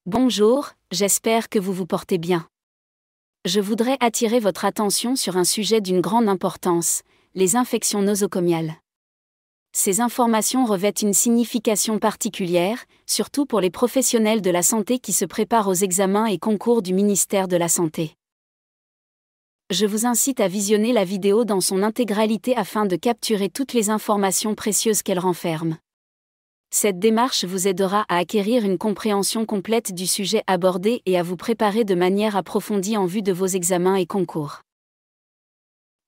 Bonjour, j'espère que vous vous portez bien. Je voudrais attirer votre attention sur un sujet d'une grande importance, les infections nosocomiales. Ces informations revêtent une signification particulière, surtout pour les professionnels de la santé qui se préparent aux examens et concours du ministère de la Santé. Je vous incite à visionner la vidéo dans son intégralité afin de capturer toutes les informations précieuses qu'elle renferme. Cette démarche vous aidera à acquérir une compréhension complète du sujet abordé et à vous préparer de manière approfondie en vue de vos examens et concours.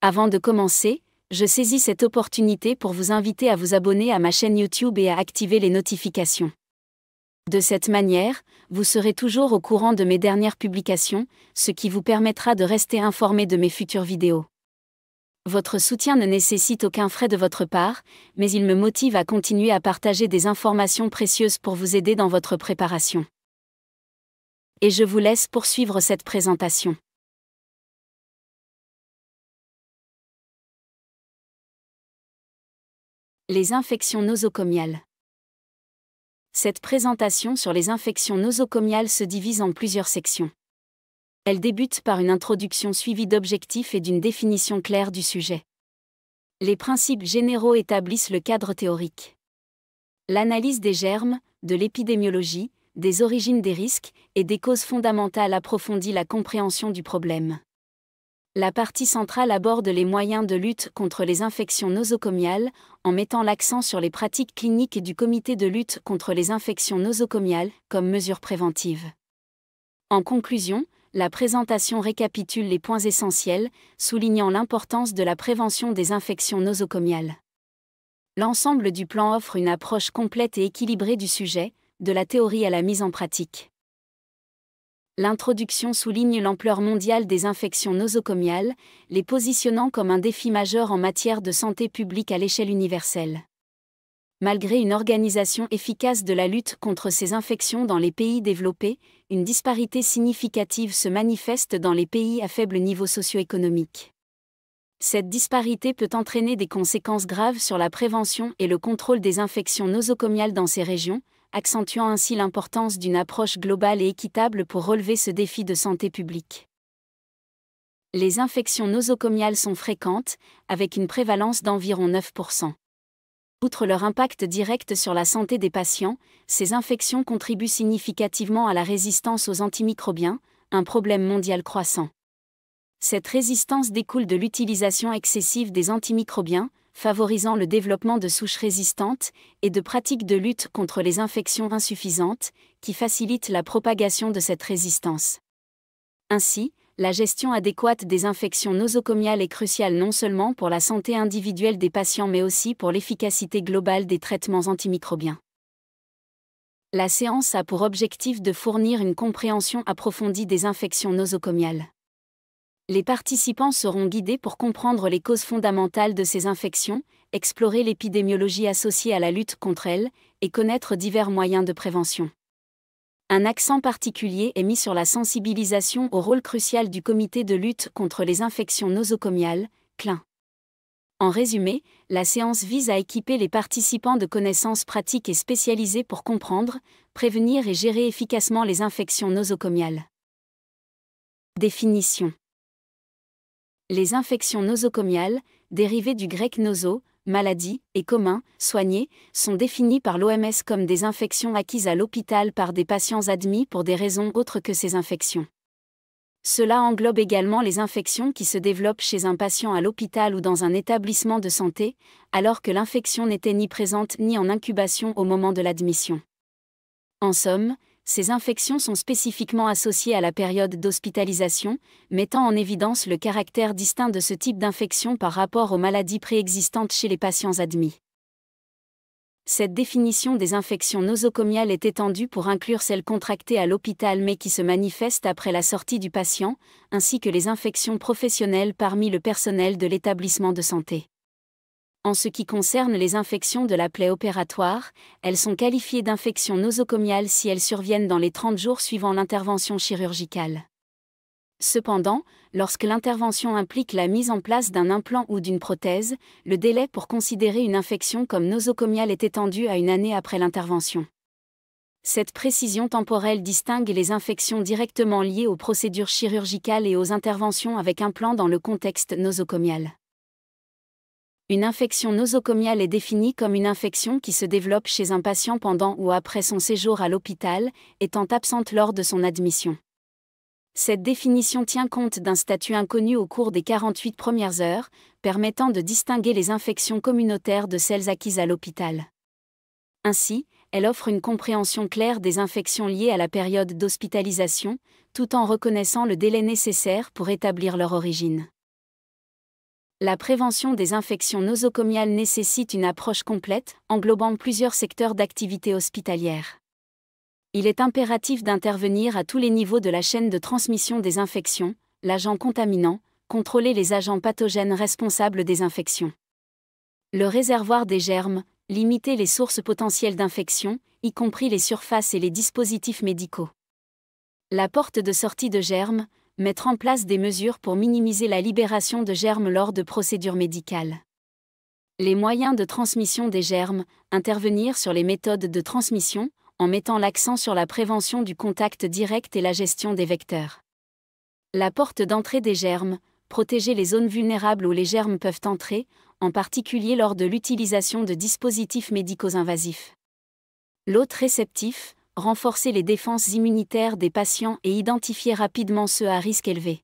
Avant de commencer, je saisis cette opportunité pour vous inviter à vous abonner à ma chaîne YouTube et à activer les notifications. De cette manière, vous serez toujours au courant de mes dernières publications, ce qui vous permettra de rester informé de mes futures vidéos. Votre soutien ne nécessite aucun frais de votre part, mais il me motive à continuer à partager des informations précieuses pour vous aider dans votre préparation. Et je vous laisse poursuivre cette présentation. Les infections nosocomiales. Cette présentation sur les infections nosocomiales se divise en plusieurs sections. Elle débute par une introduction suivie d'objectifs et d'une définition claire du sujet. Les principes généraux établissent le cadre théorique. L'analyse des germes, de l'épidémiologie, des origines des risques et des causes fondamentales approfondit la compréhension du problème. La partie centrale aborde les moyens de lutte contre les infections nosocomiales, en mettant l'accent sur les pratiques cliniques du comité de lutte contre les infections nosocomiales, comme mesure préventive. En conclusion, la présentation récapitule les points essentiels, soulignant l'importance de la prévention des infections nosocomiales. L'ensemble du plan offre une approche complète et équilibrée du sujet, de la théorie à la mise en pratique. L'introduction souligne l'ampleur mondiale des infections nosocomiales, les positionnant comme un défi majeur en matière de santé publique à l'échelle universelle. Malgré une organisation efficace de la lutte contre ces infections dans les pays développés, une disparité significative se manifeste dans les pays à faible niveau socio-économique. Cette disparité peut entraîner des conséquences graves sur la prévention et le contrôle des infections nosocomiales dans ces régions, accentuant ainsi l'importance d'une approche globale et équitable pour relever ce défi de santé publique. Les infections nosocomiales sont fréquentes, avec une prévalence d'environ 9%. Outre leur impact direct sur la santé des patients, ces infections contribuent significativement à la résistance aux antimicrobiens, un problème mondial croissant. Cette résistance découle de l'utilisation excessive des antimicrobiens, favorisant le développement de souches résistantes, et de pratiques de lutte contre les infections insuffisantes, qui facilitent la propagation de cette résistance. Ainsi, la gestion adéquate des infections nosocomiales est cruciale non seulement pour la santé individuelle des patients mais aussi pour l'efficacité globale des traitements antimicrobiens. La séance a pour objectif de fournir une compréhension approfondie des infections nosocomiales. Les participants seront guidés pour comprendre les causes fondamentales de ces infections, explorer l'épidémiologie associée à la lutte contre elles, et connaître divers moyens de prévention. Un accent particulier est mis sur la sensibilisation au rôle crucial du comité de lutte contre les infections nosocomiales, CLIN. En résumé, la séance vise à équiper les participants de connaissances pratiques et spécialisées pour comprendre, prévenir et gérer efficacement les infections nosocomiales. Définition. Les infections nosocomiales, dérivées du grec noso, maladie, et commun, soigné, sont définies par l'OMS comme des infections acquises à l'hôpital par des patients admis pour des raisons autres que ces infections. Cela englobe également les infections qui se développent chez un patient à l'hôpital ou dans un établissement de santé, alors que l'infection n'était ni présente ni en incubation au moment de l'admission. En somme, ces infections sont spécifiquement associées à la période d'hospitalisation, mettant en évidence le caractère distinct de ce type d'infection par rapport aux maladies préexistantes chez les patients admis. Cette définition des infections nosocomiales est étendue pour inclure celles contractées à l'hôpital mais qui se manifestent après la sortie du patient, ainsi que les infections professionnelles parmi le personnel de l'établissement de santé. En ce qui concerne les infections de la plaie opératoire, elles sont qualifiées d'infections nosocomiales si elles surviennent dans les 30 jours suivant l'intervention chirurgicale. Cependant, lorsque l'intervention implique la mise en place d'un implant ou d'une prothèse, le délai pour considérer une infection comme nosocomiale est étendu à 1 année après l'intervention. Cette précision temporelle distingue les infections directement liées aux procédures chirurgicales et aux interventions avec implant dans le contexte nosocomial. Une infection nosocomiale est définie comme une infection qui se développe chez un patient pendant ou après son séjour à l'hôpital, étant absente lors de son admission. Cette définition tient compte d'un statut inconnu au cours des 48 premières heures, permettant de distinguer les infections communautaires de celles acquises à l'hôpital. Ainsi, elle offre une compréhension claire des infections liées à la période d'hospitalisation, tout en reconnaissant le délai nécessaire pour établir leur origine. La prévention des infections nosocomiales nécessite une approche complète, englobant plusieurs secteurs d'activité hospitalière. Il est impératif d'intervenir à tous les niveaux de la chaîne de transmission des infections, l'agent contaminant, contrôler les agents pathogènes responsables des infections. Le réservoir des germes, limiter les sources potentielles d'infection, y compris les surfaces et les dispositifs médicaux. La porte de sortie de germes, mettre en place des mesures pour minimiser la libération de germes lors de procédures médicales. Les moyens de transmission des germes, intervenir sur les méthodes de transmission, en mettant l'accent sur la prévention du contact direct et la gestion des vecteurs. La porte d'entrée des germes, protéger les zones vulnérables où les germes peuvent entrer, en particulier lors de l'utilisation de dispositifs médicaux invasifs. L'hôte réceptif, renforcer les défenses immunitaires des patients et identifier rapidement ceux à risque élevé.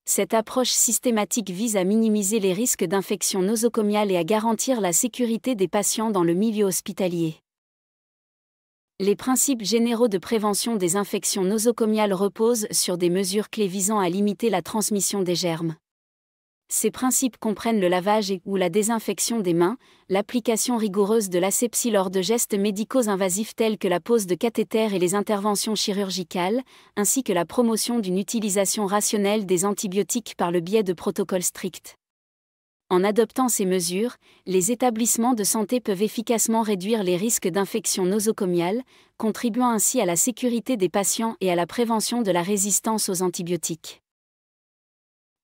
Cette approche systématique vise à minimiser les risques d'infection nosocomiale et à garantir la sécurité des patients dans le milieu hospitalier. Les principes généraux de prévention des infections nosocomiales reposent sur des mesures clés visant à limiter la transmission des germes. Ces principes comprennent le lavage ou la désinfection des mains, l'application rigoureuse de l'asepsie lors de gestes médicaux invasifs tels que la pose de cathéters et les interventions chirurgicales, ainsi que la promotion d'une utilisation rationnelle des antibiotiques par le biais de protocoles stricts. En adoptant ces mesures, les établissements de santé peuvent efficacement réduire les risques d'infection nosocomiale, contribuant ainsi à la sécurité des patients et à la prévention de la résistance aux antibiotiques.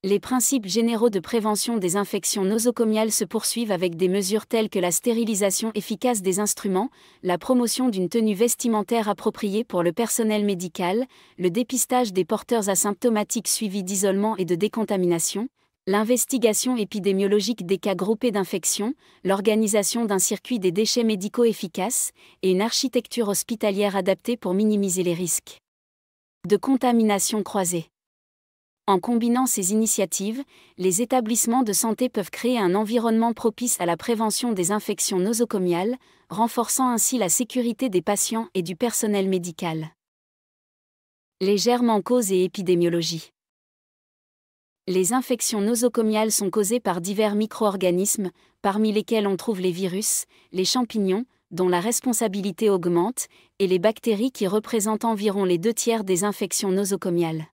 Les principes généraux de prévention des infections nosocomiales se poursuivent avec des mesures telles que la stérilisation efficace des instruments, la promotion d'une tenue vestimentaire appropriée pour le personnel médical, le dépistage des porteurs asymptomatiques suivis d'isolement et de décontamination, l'investigation épidémiologique des cas groupés d'infection, l'organisation d'un circuit des déchets médicaux efficace, et une architecture hospitalière adaptée pour minimiser les risques de contamination croisée. En combinant ces initiatives, les établissements de santé peuvent créer un environnement propice à la prévention des infections nosocomiales, renforçant ainsi la sécurité des patients et du personnel médical. Les germes en cause et épidémiologie. Les infections nosocomiales sont causées par divers micro-organismes, parmi lesquels on trouve les virus, les champignons, dont la responsabilité augmente, et les bactéries qui représentent environ les 2/3 des infections nosocomiales.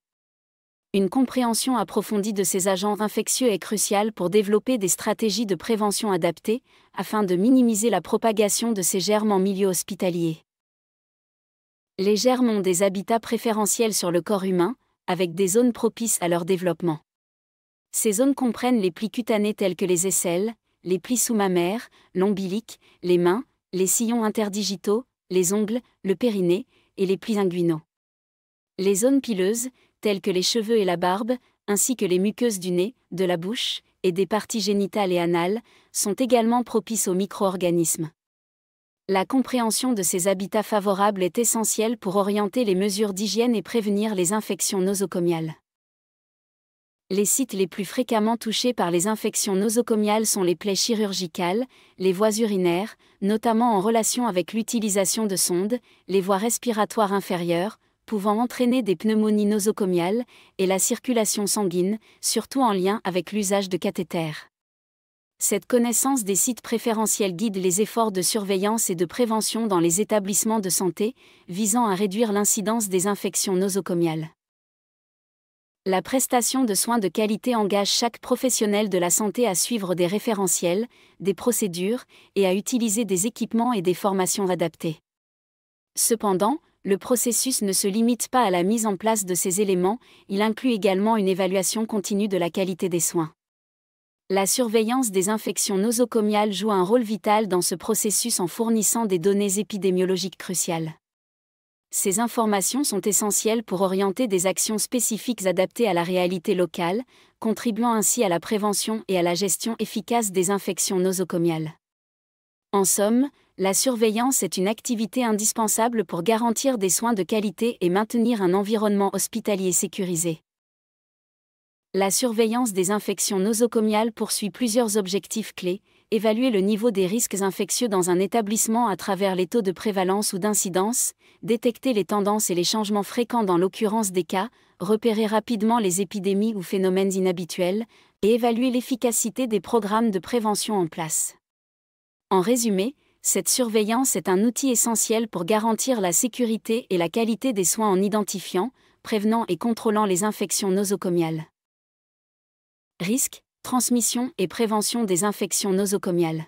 Une compréhension approfondie de ces agents infectieux est cruciale pour développer des stratégies de prévention adaptées, afin de minimiser la propagation de ces germes en milieu hospitalier. Les germes ont des habitats préférentiels sur le corps humain, avec des zones propices à leur développement. Ces zones comprennent les plis cutanés tels que les aisselles, les plis sous-mammaires, l'ombilic, les mains, les sillons interdigitaux, les ongles, le périnée, et les plis inguinaux. Les zones pileuses, telles que les cheveux et la barbe, ainsi que les muqueuses du nez, de la bouche, et des parties génitales et anales, sont également propices aux micro-organismes. La compréhension de ces habitats favorables est essentielle pour orienter les mesures d'hygiène et prévenir les infections nosocomiales. Les sites les plus fréquemment touchés par les infections nosocomiales sont les plaies chirurgicales, les voies urinaires, notamment en relation avec l'utilisation de sondes, les voies respiratoires inférieures, pouvant entraîner des pneumonies nosocomiales, et la circulation sanguine, surtout en lien avec l'usage de cathéters. Cette connaissance des sites préférentiels guide les efforts de surveillance et de prévention dans les établissements de santé, visant à réduire l'incidence des infections nosocomiales. La prestation de soins de qualité engage chaque professionnel de la santé à suivre des référentiels, des procédures, et à utiliser des équipements et des formations adaptées. Cependant, le processus ne se limite pas à la mise en place de ces éléments, il inclut également une évaluation continue de la qualité des soins. La surveillance des infections nosocomiales joue un rôle vital dans ce processus en fournissant des données épidémiologiques cruciales. Ces informations sont essentielles pour orienter des actions spécifiques adaptées à la réalité locale, contribuant ainsi à la prévention et à la gestion efficace des infections nosocomiales. En somme, la surveillance est une activité indispensable pour garantir des soins de qualité et maintenir un environnement hospitalier sécurisé. La surveillance des infections nosocomiales poursuit plusieurs objectifs clés: évaluer le niveau des risques infectieux dans un établissement à travers les taux de prévalence ou d'incidence, détecter les tendances et les changements fréquents dans l'occurrence des cas, repérer rapidement les épidémies ou phénomènes inhabituels, et évaluer l'efficacité des programmes de prévention en place. En résumé, cette surveillance est un outil essentiel pour garantir la sécurité et la qualité des soins en identifiant, prévenant et contrôlant les infections nosocomiales. Risques, transmission et prévention des infections nosocomiales.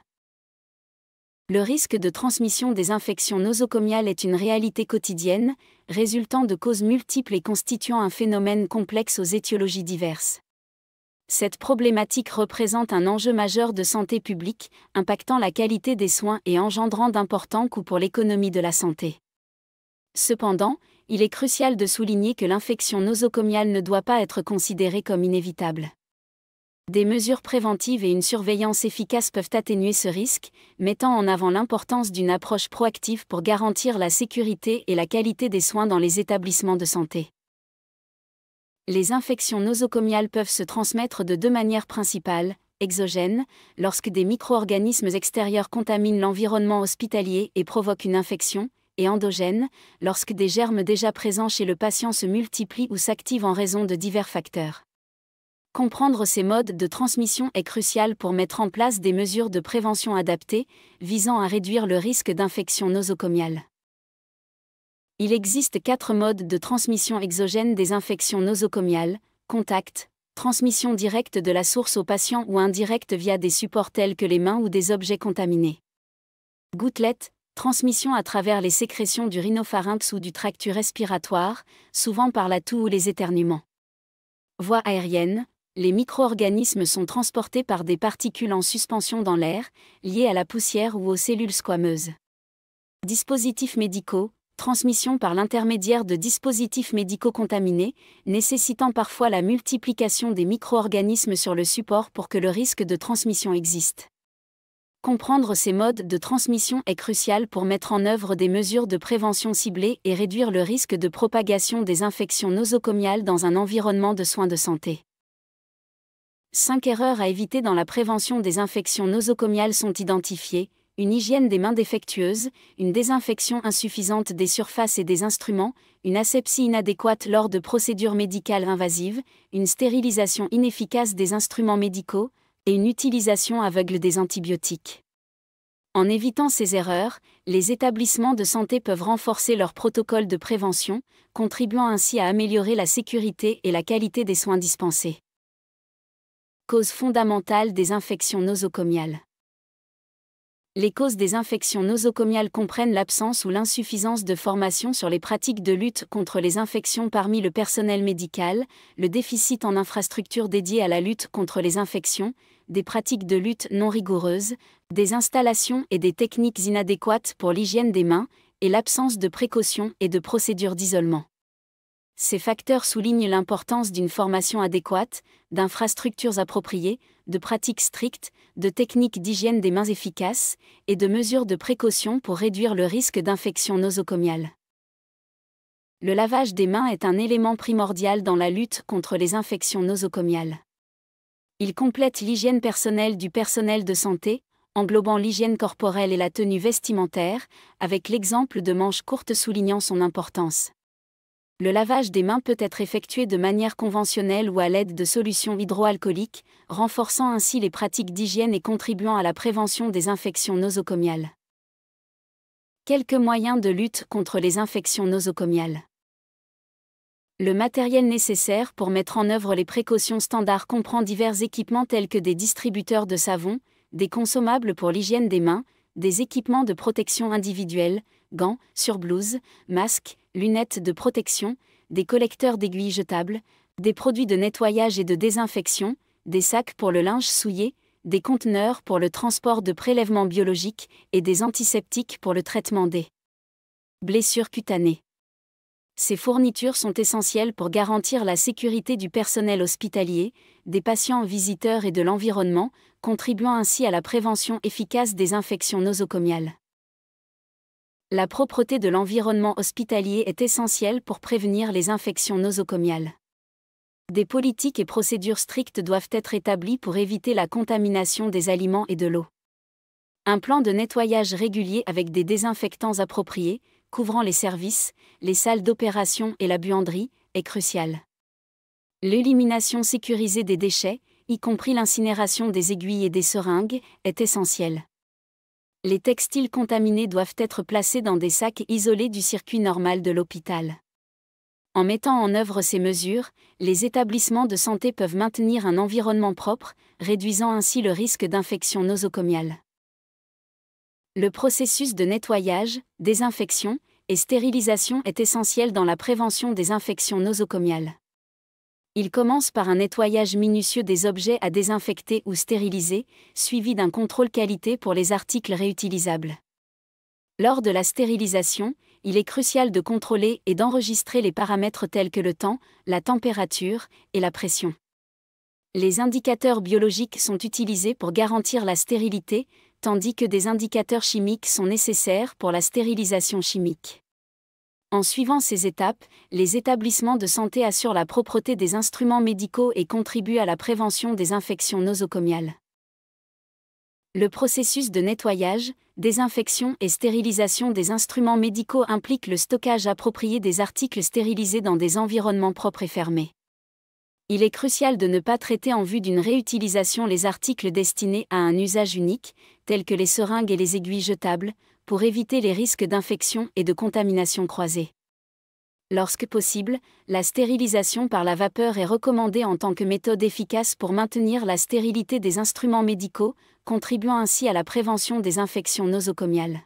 Le risque de transmission des infections nosocomiales est une réalité quotidienne, résultant de causes multiples et constituant un phénomène complexe aux étiologies diverses. Cette problématique représente un enjeu majeur de santé publique, impactant la qualité des soins et engendrant d'importants coûts pour l'économie de la santé. Cependant, il est crucial de souligner que l'infection nosocomiale ne doit pas être considérée comme inévitable. Des mesures préventives et une surveillance efficace peuvent atténuer ce risque, mettant en avant l'importance d'une approche proactive pour garantir la sécurité et la qualité des soins dans les établissements de santé. Les infections nosocomiales peuvent se transmettre de deux manières principales: exogènes, lorsque des micro-organismes extérieurs contaminent l'environnement hospitalier et provoquent une infection, et endogènes, lorsque des germes déjà présents chez le patient se multiplient ou s'activent en raison de divers facteurs. Comprendre ces modes de transmission est crucial pour mettre en place des mesures de prévention adaptées, visant à réduire le risque d'infection nosocomiale. Il existe 4 modes de transmission exogène des infections nosocomiales: contact, transmission directe de la source au patient ou indirecte via des supports tels que les mains ou des objets contaminés. Gouttelette, transmission à travers les sécrétions du rhinopharynx ou du tractus respiratoire, souvent par la toux ou les éternuements. Voie aérienne, les micro-organismes sont transportés par des particules en suspension dans l'air, liées à la poussière ou aux cellules squameuses. Dispositifs médicaux, transmission par l'intermédiaire de dispositifs médicaux contaminés, nécessitant parfois la multiplication des micro-organismes sur le support pour que le risque de transmission existe. Comprendre ces modes de transmission est crucial pour mettre en œuvre des mesures de prévention ciblées et réduire le risque de propagation des infections nosocomiales dans un environnement de soins de santé. 5 erreurs à éviter dans la prévention des infections nosocomiales sont identifiées: une hygiène des mains défectueuse, une désinfection insuffisante des surfaces et des instruments, une asepsie inadéquate lors de procédures médicales invasives, une stérilisation inefficace des instruments médicaux, et une utilisation aveugle des antibiotiques. En évitant ces erreurs, les établissements de santé peuvent renforcer leurs protocoles de prévention, contribuant ainsi à améliorer la sécurité et la qualité des soins dispensés. Causes fondamentales des infections nosocomiales. Les causes des infections nosocomiales comprennent l'absence ou l'insuffisance de formation sur les pratiques de lutte contre les infections parmi le personnel médical, le déficit en infrastructures dédiées à la lutte contre les infections, des pratiques de lutte non rigoureuses, des installations et des techniques inadéquates pour l'hygiène des mains, et l'absence de précautions et de procédures d'isolement. Ces facteurs soulignent l'importance d'une formation adéquate, d'infrastructures appropriées, de pratiques strictes, de techniques d'hygiène des mains efficaces, et de mesures de précaution pour réduire le risque d'infection nosocomiale. Le lavage des mains est un élément primordial dans la lutte contre les infections nosocomiales. Il complète l'hygiène personnelle du personnel de santé, englobant l'hygiène corporelle et la tenue vestimentaire, avec l'exemple de manches courtes soulignant son importance. Le lavage des mains peut être effectué de manière conventionnelle ou à l'aide de solutions hydroalcooliques, renforçant ainsi les pratiques d'hygiène et contribuant à la prévention des infections nosocomiales. Quelques moyens de lutte contre les infections nosocomiales. Le matériel nécessaire pour mettre en œuvre les précautions standards comprend divers équipements tels que des distributeurs de savon, des consommables pour l'hygiène des mains, des équipements de protection individuelle, gants, surblouses, masques, lunettes de protection, des collecteurs d'aiguilles jetables, des produits de nettoyage et de désinfection, des sacs pour le linge souillé, des conteneurs pour le transport de prélèvements biologiques et des antiseptiques pour le traitement des blessures cutanées. Ces fournitures sont essentielles pour garantir la sécurité du personnel hospitalier, des patients visiteurs et de l'environnement, contribuant ainsi à la prévention efficace des infections nosocomiales. La propreté de l'environnement hospitalier est essentielle pour prévenir les infections nosocomiales. Des politiques et procédures strictes doivent être établies pour éviter la contamination des aliments et de l'eau. Un plan de nettoyage régulier avec des désinfectants appropriés, couvrant les services, les salles d'opération et la buanderie, est crucial. L'élimination sécurisée des déchets, y compris l'incinération des aiguilles et des seringues, est essentielle. Les textiles contaminés doivent être placés dans des sacs isolés du circuit normal de l'hôpital. En mettant en œuvre ces mesures, les établissements de santé peuvent maintenir un environnement propre, réduisant ainsi le risque d'infection nosocomiale. Le processus de nettoyage, désinfection et stérilisation est essentiel dans la prévention des infections nosocomiales. Il commence par un nettoyage minutieux des objets à désinfecter ou stériliser, suivi d'un contrôle qualité pour les articles réutilisables. Lors de la stérilisation, il est crucial de contrôler et d'enregistrer les paramètres tels que le temps, la température et la pression. Les indicateurs biologiques sont utilisés pour garantir la stérilité, tandis que des indicateurs chimiques sont nécessaires pour la stérilisation chimique. En suivant ces étapes, les établissements de santé assurent la propreté des instruments médicaux et contribuent à la prévention des infections nosocomiales. Le processus de nettoyage, désinfection et stérilisation des instruments médicaux implique le stockage approprié des articles stérilisés dans des environnements propres et fermés. Il est crucial de ne pas traiter en vue d'une réutilisation les articles destinés à un usage unique, tels que les seringues et les aiguilles jetables, pour éviter les risques d'infection et de contamination croisée. Lorsque possible, la stérilisation par la vapeur est recommandée en tant que méthode efficace pour maintenir la stérilité des instruments médicaux, contribuant ainsi à la prévention des infections nosocomiales.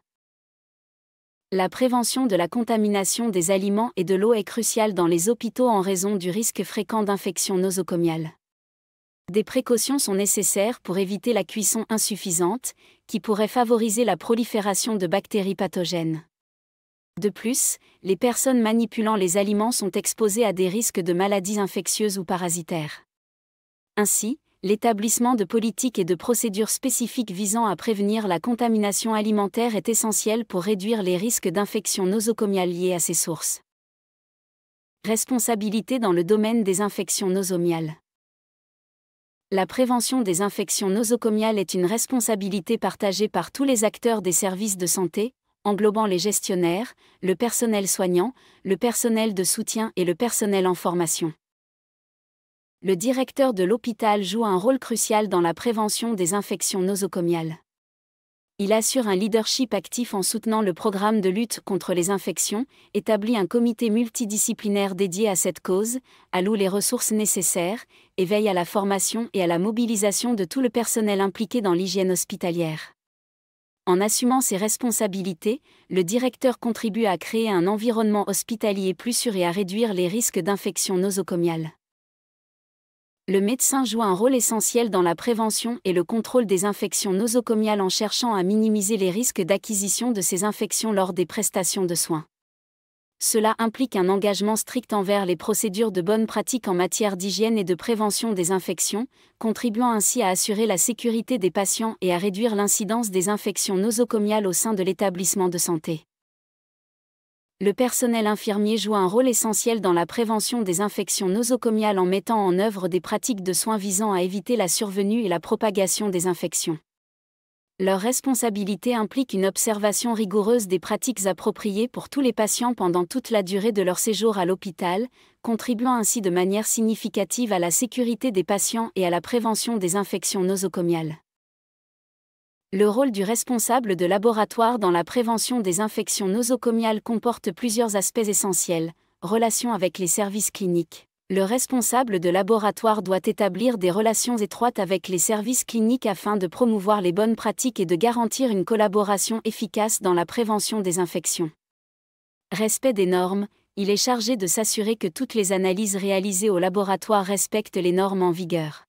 La prévention de la contamination des aliments et de l'eau est cruciale dans les hôpitaux en raison du risque fréquent d'infections nosocomiales. Des précautions sont nécessaires pour éviter la cuisson insuffisante, qui pourrait favoriser la prolifération de bactéries pathogènes. De plus, les personnes manipulant les aliments sont exposées à des risques de maladies infectieuses ou parasitaires. Ainsi, l'établissement de politiques et de procédures spécifiques visant à prévenir la contamination alimentaire est essentiel pour réduire les risques d'infections nosocomiales liées à ces sources. Responsabilité dans le domaine des infections nosocomiales. La prévention des infections nosocomiales est une responsabilité partagée par tous les acteurs des services de santé, englobant les gestionnaires, le personnel soignant, le personnel de soutien et le personnel en formation. Le directeur de l'hôpital joue un rôle crucial dans la prévention des infections nosocomiales. Il assure un leadership actif en soutenant le programme de lutte contre les infections, établit un comité multidisciplinaire dédié à cette cause, alloue les ressources nécessaires, et veille à la formation et à la mobilisation de tout le personnel impliqué dans l'hygiène hospitalière. En assumant ses responsabilités, le directeur contribue à créer un environnement hospitalier plus sûr et à réduire les risques d'infections nosocomiales. Le médecin joue un rôle essentiel dans la prévention et le contrôle des infections nosocomiales en cherchant à minimiser les risques d'acquisition de ces infections lors des prestations de soins. Cela implique un engagement strict envers les procédures de bonne pratique en matière d'hygiène et de prévention des infections, contribuant ainsi à assurer la sécurité des patients et à réduire l'incidence des infections nosocomiales au sein de l'établissement de santé. Le personnel infirmier joue un rôle essentiel dans la prévention des infections nosocomiales en mettant en œuvre des pratiques de soins visant à éviter la survenue et la propagation des infections. Leur responsabilité implique une observation rigoureuse des pratiques appropriées pour tous les patients pendant toute la durée de leur séjour à l'hôpital, contribuant ainsi de manière significative à la sécurité des patients et à la prévention des infections nosocomiales. Le rôle du responsable de laboratoire dans la prévention des infections nosocomiales comporte plusieurs aspects essentiels. Relations avec les services cliniques. Le responsable de laboratoire doit établir des relations étroites avec les services cliniques afin de promouvoir les bonnes pratiques et de garantir une collaboration efficace dans la prévention des infections. Respect des normes. Il est chargé de s'assurer que toutes les analyses réalisées au laboratoire respectent les normes en vigueur.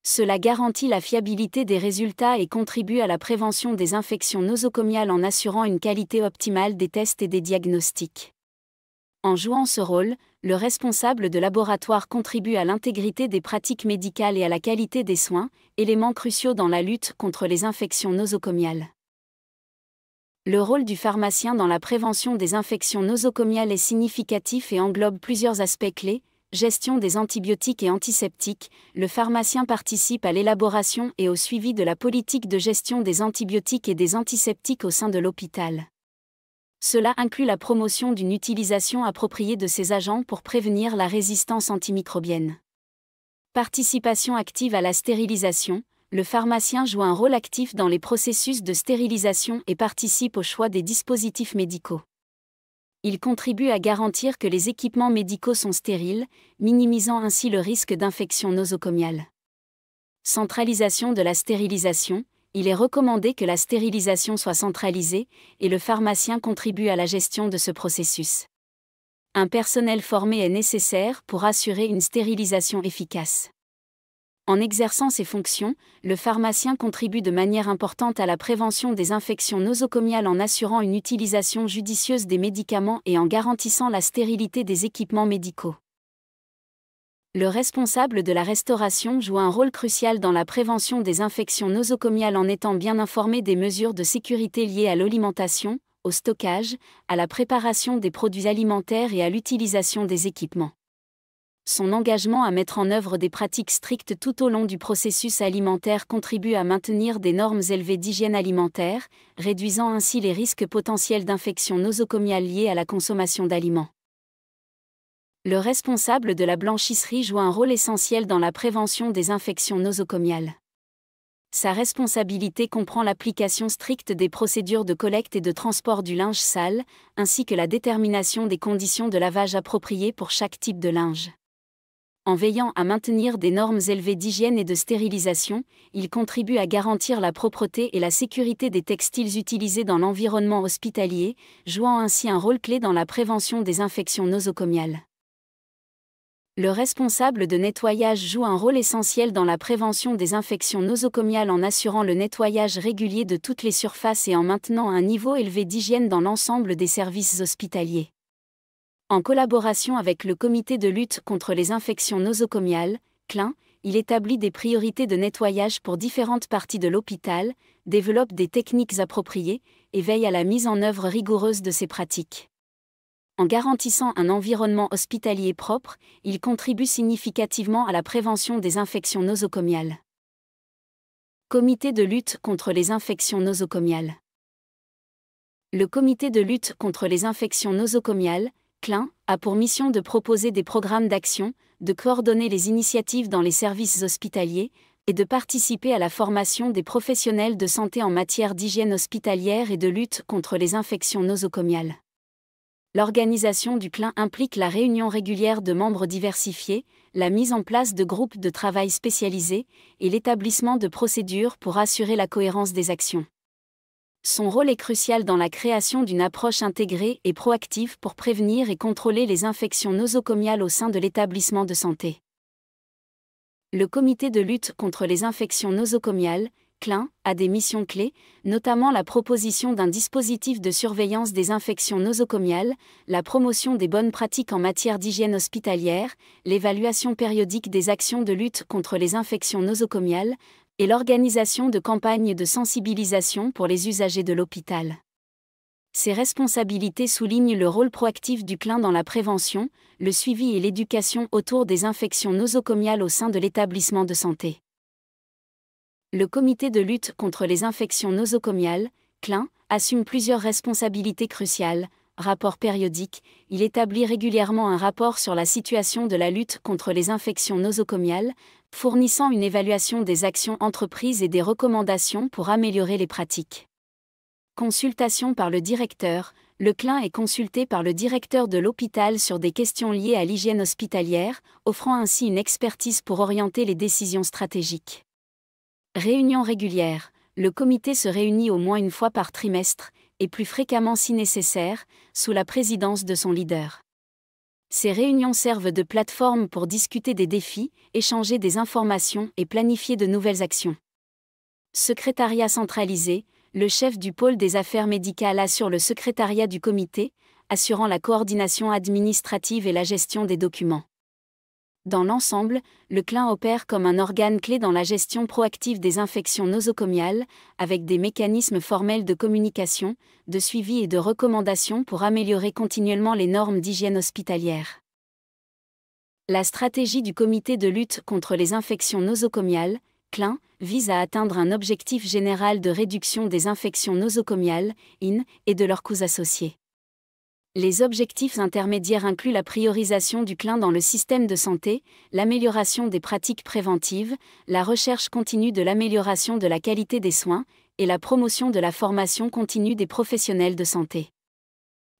Cela garantit la fiabilité des résultats et contribue à la prévention des infections nosocomiales en assurant une qualité optimale des tests et des diagnostics. En jouant ce rôle, le responsable de laboratoire contribue à l'intégrité des pratiques médicales et à la qualité des soins, éléments cruciaux dans la lutte contre les infections nosocomiales. Le rôle du pharmacien dans la prévention des infections nosocomiales est significatif et englobe plusieurs aspects clés. Gestion des antibiotiques et antiseptiques, le pharmacien participe à l'élaboration et au suivi de la politique de gestion des antibiotiques et des antiseptiques au sein de l'hôpital. Cela inclut la promotion d'une utilisation appropriée de ces agents pour prévenir la résistance antimicrobienne. Participation active à la stérilisation, le pharmacien joue un rôle actif dans les processus de stérilisation et participe au choix des dispositifs médicaux. Il contribue à garantir que les équipements médicaux sont stériles, minimisant ainsi le risque d'infection nosocomiale. Centralisation de la stérilisation, il est recommandé que la stérilisation soit centralisée, et le pharmacien contribue à la gestion de ce processus. Un personnel formé est nécessaire pour assurer une stérilisation efficace. En exerçant ses fonctions, le pharmacien contribue de manière importante à la prévention des infections nosocomiales en assurant une utilisation judicieuse des médicaments et en garantissant la stérilité des équipements médicaux. Le responsable de la restauration joue un rôle crucial dans la prévention des infections nosocomiales en étant bien informé des mesures de sécurité liées à l'alimentation, au stockage, à la préparation des produits alimentaires et à l'utilisation des équipements. Son engagement à mettre en œuvre des pratiques strictes tout au long du processus alimentaire contribue à maintenir des normes élevées d'hygiène alimentaire, réduisant ainsi les risques potentiels d'infections nosocomiales liées à la consommation d'aliments. Le responsable de la blanchisserie joue un rôle essentiel dans la prévention des infections nosocomiales. Sa responsabilité comprend l'application stricte des procédures de collecte et de transport du linge sale, ainsi que la détermination des conditions de lavage appropriées pour chaque type de linge. En veillant à maintenir des normes élevées d'hygiène et de stérilisation, il contribue à garantir la propreté et la sécurité des textiles utilisés dans l'environnement hospitalier, jouant ainsi un rôle clé dans la prévention des infections nosocomiales. Le responsable de nettoyage joue un rôle essentiel dans la prévention des infections nosocomiales en assurant le nettoyage régulier de toutes les surfaces et en maintenant un niveau élevé d'hygiène dans l'ensemble des services hospitaliers. En collaboration avec le Comité de lutte contre les infections nosocomiales, CLIN, il établit des priorités de nettoyage pour différentes parties de l'hôpital, développe des techniques appropriées et veille à la mise en œuvre rigoureuse de ces pratiques. En garantissant un environnement hospitalier propre, il contribue significativement à la prévention des infections nosocomiales. Comité de lutte contre les infections nosocomiales. Le Comité de lutte contre les infections nosocomiales, CLIN, a pour mission de proposer des programmes d'action, de coordonner les initiatives dans les services hospitaliers, et de participer à la formation des professionnels de santé en matière d'hygiène hospitalière et de lutte contre les infections nosocomiales. L'organisation du CLIN implique la réunion régulière de membres diversifiés, la mise en place de groupes de travail spécialisés et l'établissement de procédures pour assurer la cohérence des actions. Son rôle est crucial dans la création d'une approche intégrée et proactive pour prévenir et contrôler les infections nosocomiales au sein de l'établissement de santé. Le Comité de lutte contre les infections nosocomiales, CLIN, a des missions clés, notamment la proposition d'un dispositif de surveillance des infections nosocomiales, la promotion des bonnes pratiques en matière d'hygiène hospitalière, l'évaluation périodique des actions de lutte contre les infections nosocomiales, et l'organisation de campagnes de sensibilisation pour les usagers de l'hôpital. Ces responsabilités soulignent le rôle proactif du CLIN dans la prévention, le suivi et l'éducation autour des infections nosocomiales au sein de l'établissement de santé. Le Comité de lutte contre les infections nosocomiales, CLIN, assume plusieurs responsabilités cruciales. Rapport périodique, il établit régulièrement un rapport sur la situation de la lutte contre les infections nosocomiales, fournissant une évaluation des actions entreprises et des recommandations pour améliorer les pratiques. Consultation par le directeur, le CLIN est consulté par le directeur de l'hôpital sur des questions liées à l'hygiène hospitalière, offrant ainsi une expertise pour orienter les décisions stratégiques. Réunion régulière, le comité se réunit au moins une fois par trimestre, et plus fréquemment si nécessaire, sous la présidence de son leader. Ces réunions servent de plateforme pour discuter des défis, échanger des informations et planifier de nouvelles actions. Secrétariat centralisé, le chef du pôle des affaires médicales assure le secrétariat du comité, assurant la coordination administrative et la gestion des documents. Dans l'ensemble, le CLIN opère comme un organe clé dans la gestion proactive des infections nosocomiales, avec des mécanismes formels de communication, de suivi et de recommandation pour améliorer continuellement les normes d'hygiène hospitalière. La stratégie du Comité de lutte contre les infections nosocomiales, CLIN, vise à atteindre un objectif général de réduction des infections nosocomiales, IN, et de leurs coûts associés. Les objectifs intermédiaires incluent la priorisation du CLIN dans le système de santé, l'amélioration des pratiques préventives, la recherche continue de l'amélioration de la qualité des soins, et la promotion de la formation continue des professionnels de santé.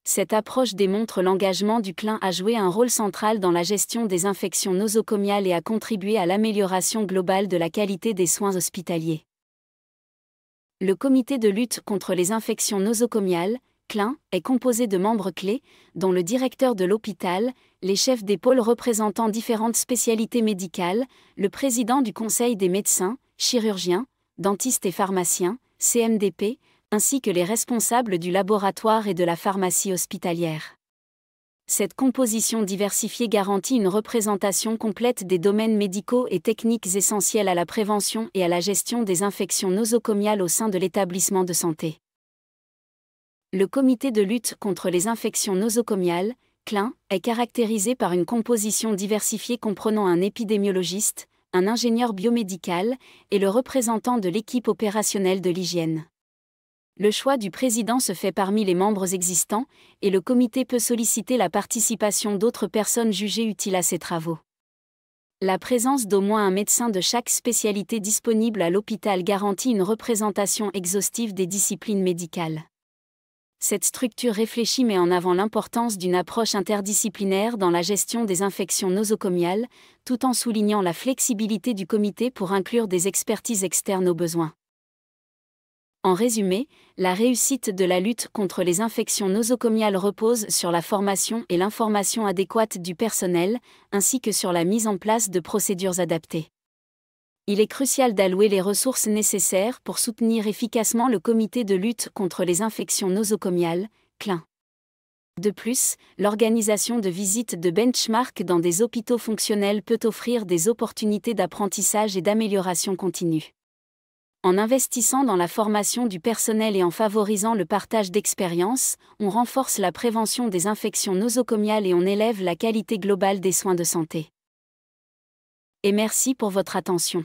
Cette approche démontre l'engagement du CLIN à jouer un rôle central dans la gestion des infections nosocomiales et à contribuer à l'amélioration globale de la qualité des soins hospitaliers. Le Comité de lutte contre les infections nosocomiales, CLIN, est composé de membres clés, dont le directeur de l'hôpital, les chefs des pôles représentant différentes spécialités médicales, le président du conseil des médecins, chirurgiens, dentistes et pharmaciens, CMDP, ainsi que les responsables du laboratoire et de la pharmacie hospitalière. Cette composition diversifiée garantit une représentation complète des domaines médicaux et techniques essentiels à la prévention et à la gestion des infections nosocomiales au sein de l'établissement de santé. Le Comité de lutte contre les infections nosocomiales, CLIN, est caractérisé par une composition diversifiée comprenant un épidémiologiste, un ingénieur biomédical et le représentant de l'équipe opérationnelle de l'hygiène. Le choix du président se fait parmi les membres existants, et le comité peut solliciter la participation d'autres personnes jugées utiles à ses travaux. La présence d'au moins un médecin de chaque spécialité disponible à l'hôpital garantit une représentation exhaustive des disciplines médicales. Cette structure réfléchie met en avant l'importance d'une approche interdisciplinaire dans la gestion des infections nosocomiales, tout en soulignant la flexibilité du comité pour inclure des expertises externes aux besoins. En résumé, la réussite de la lutte contre les infections nosocomiales repose sur la formation et l'information adéquate du personnel, ainsi que sur la mise en place de procédures adaptées. Il est crucial d'allouer les ressources nécessaires pour soutenir efficacement le Comité de lutte contre les infections nosocomiales, CLIN. De plus, l'organisation de visites de benchmark dans des hôpitaux fonctionnels peut offrir des opportunités d'apprentissage et d'amélioration continue. En investissant dans la formation du personnel et en favorisant le partage d'expériences, on renforce la prévention des infections nosocomiales et on élève la qualité globale des soins de santé. Et merci pour votre attention.